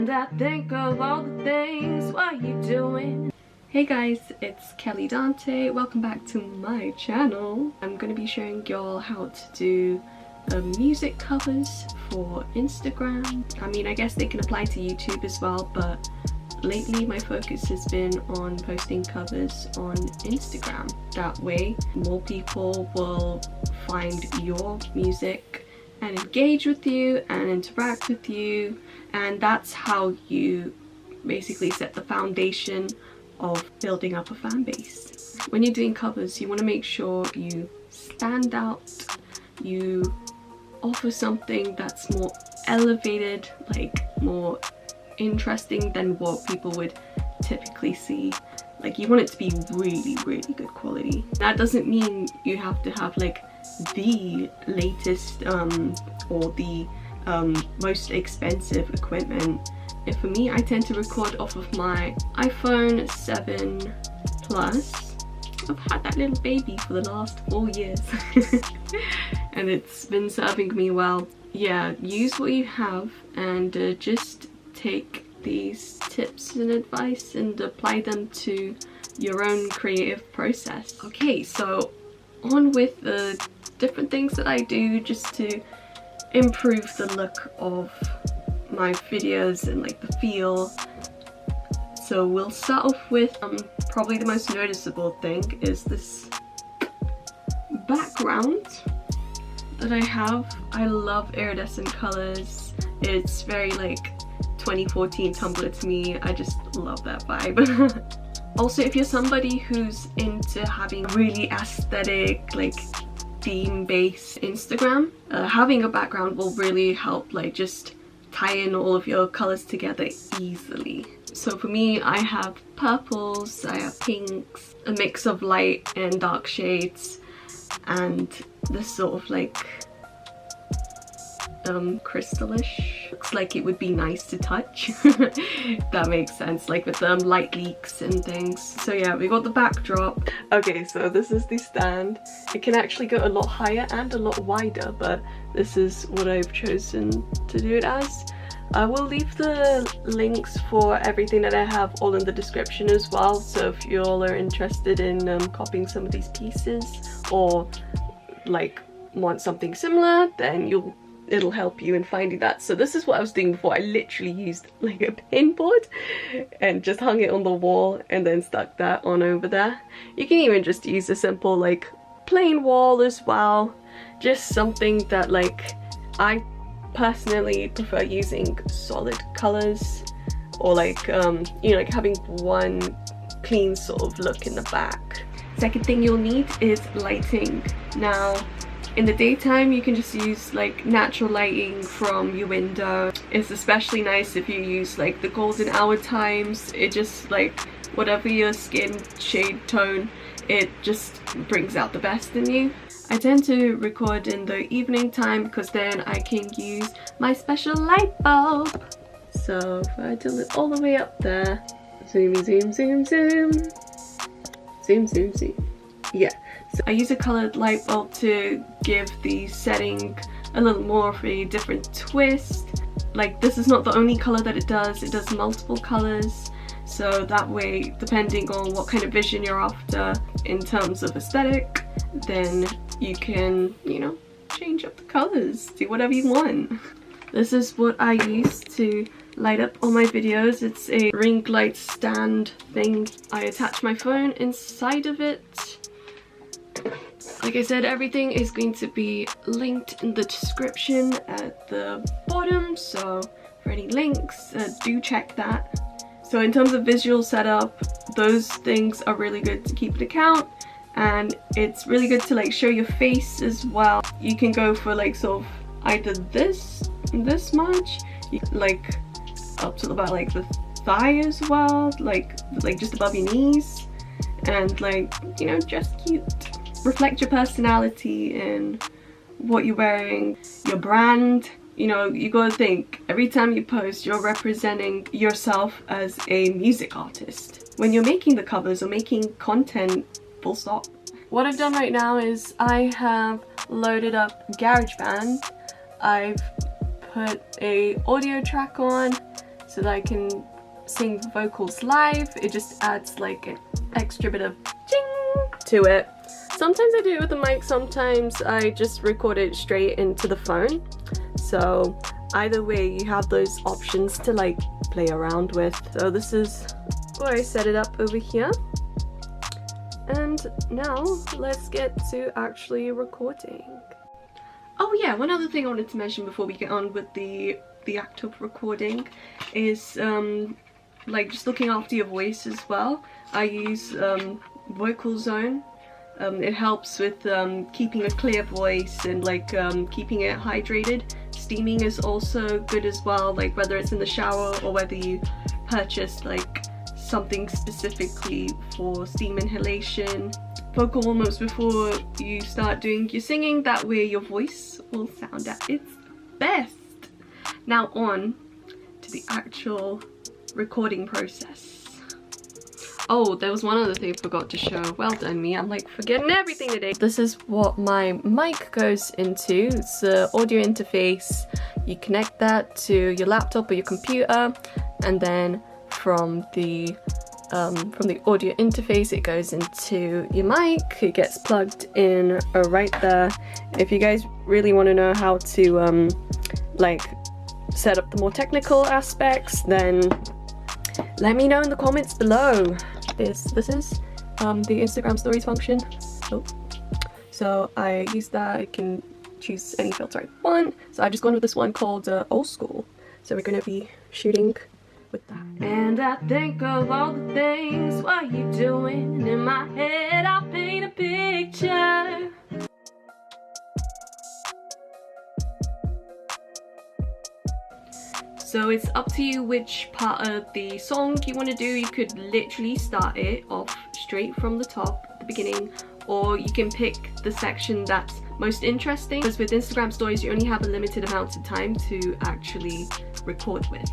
And I think of all the things, what you doing? Hey guys, it's Kelly Dante. Welcome back to my channel. I'm going to be showing y'all how to do music covers for Instagram. I mean, I guess they can apply to YouTube as well, but lately my focus has been on posting covers on Instagram. That way more people will find your music and engage with you and interact with you, and that's how you basically set the foundation of building up a fan base. When you're doing covers, you want to make sure you stand out, you offer something that's more elevated, like more interesting than what people would typically see. Like, you want it to be really good quality. That doesn't mean you have to have like the latest or the most expensive equipment. And for me, I tend to record off of my iPhone 7 Plus. I've had that little baby for the last 4 years and it's been serving me well. Yeah, use what you have and just take these tips and advice and apply them to your own creative process. Okay, so on with the different things that I do just to improve the look of my videos and like the feel. So we'll start off with probably the most noticeable thing is this background that I have. I love iridescent colors. It's very like 2014 Tumblr to me. I just love that vibe. Also, if you're somebody who's into having really aesthetic, like theme-based Instagram, having a background will really help like just tie in all of your colors together easily. So for me, I have purples, I have pinks, a mix of light and dark shades, and this sort of like crystallish. Looks like it would be nice to touch. That makes sense, like with light leaks and things. So yeah, we got the backdrop. Okay, so this is the stand. It can actually go a lot higher and a lot wider, but this is what I've chosen to do it as. I will leave the links for everything that I have all in the description as well, so if you all are interested in copying some of these pieces or like want something similar, then it'll help you in finding that. So this is what I was doing before. I literally used like a pin board and just hung it on the wall and then stuck that on over there. You can even just use a simple like plain wall as well. Just something that like I personally prefer using solid colors, or like you know, like having one clean sort of look in the back. Second thing you'll need is lighting. Now in the daytime you can just use like natural lighting from your window. It's especially nice if you use like the golden hour times. It just like whatever your skin shade tone, it just brings out the best in you. I tend to record in the evening time because then I can use my special light bulb. So if I tilt it all the way up there, zoom, zoom, zoom, zoom, zoom, zoom, zoom. Yeah, so I use a colored light bulb to give the setting a little more of a different twist. Like, this is not the only color that it does multiple colors. So that way, depending on what kind of vision you're after in terms of aesthetic, then you can, you know, change up the colors, do whatever you want. This is what I use to light up all my videos. It's a ring light stand thing. I attach my phone inside of it. Like I said, everything is going to be linked in the description at the bottom, so for any links, do check that. So in terms of visual setup, those things are really good to keep an account, and it's really good to like show your face as well. You can go for like sort of either this much, like up to about like the thigh as well, like just above your knees, and like, you know, just cute. Reflect your personality in what you're wearing, your brand. You know, you gotta think, every time you post, you're representing yourself as a music artist when you're making the covers or making content, full stop. What I've done right now is I have loaded up GarageBand. I've put a audio track on, so that I can sing vocals live. It just adds like an extra bit of ching to it. Sometimes I do it with the mic, sometimes I just record it straight into the phone. So either way, you have those options to like play around with. So this is where I set it up over here. And now let's get to actually recording. Oh yeah, one other thing I wanted to mention before we get on with the act of recording is like just looking after your voice as well. I use Vocal Zone. It helps with keeping a clear voice and like keeping it hydrated. Steaming is also good as well, like whether it's in the shower or whether you purchase like something specifically for steam inhalation. Vocal warm-ups before you start doing your singing, that way your voice will sound at its best. Now on to the actual recording process. Oh, there was one other thing I forgot to show. Well done me, I'm like forgetting everything today. This is what my mic goes into. It's the audio interface. You connect that to your laptop or your computer, and then from the audio interface it goes into your mic. It gets plugged in right there. If you guys really want to know how to like set up the more technical aspects, then let me know in the comments below. This is the Instagram stories function. So I use that. I can choose any filter I want. So I've just gone with this one called Old School. So we're gonna be shooting with that. And I think of all the things what you doing in my head. I'll paint a picture. So it's up to you which part of the song you want to do. You could literally start it off straight from the top at the beginning, or you can pick the section that's most interesting, because with Instagram stories you only have a limited amount of time to actually record with.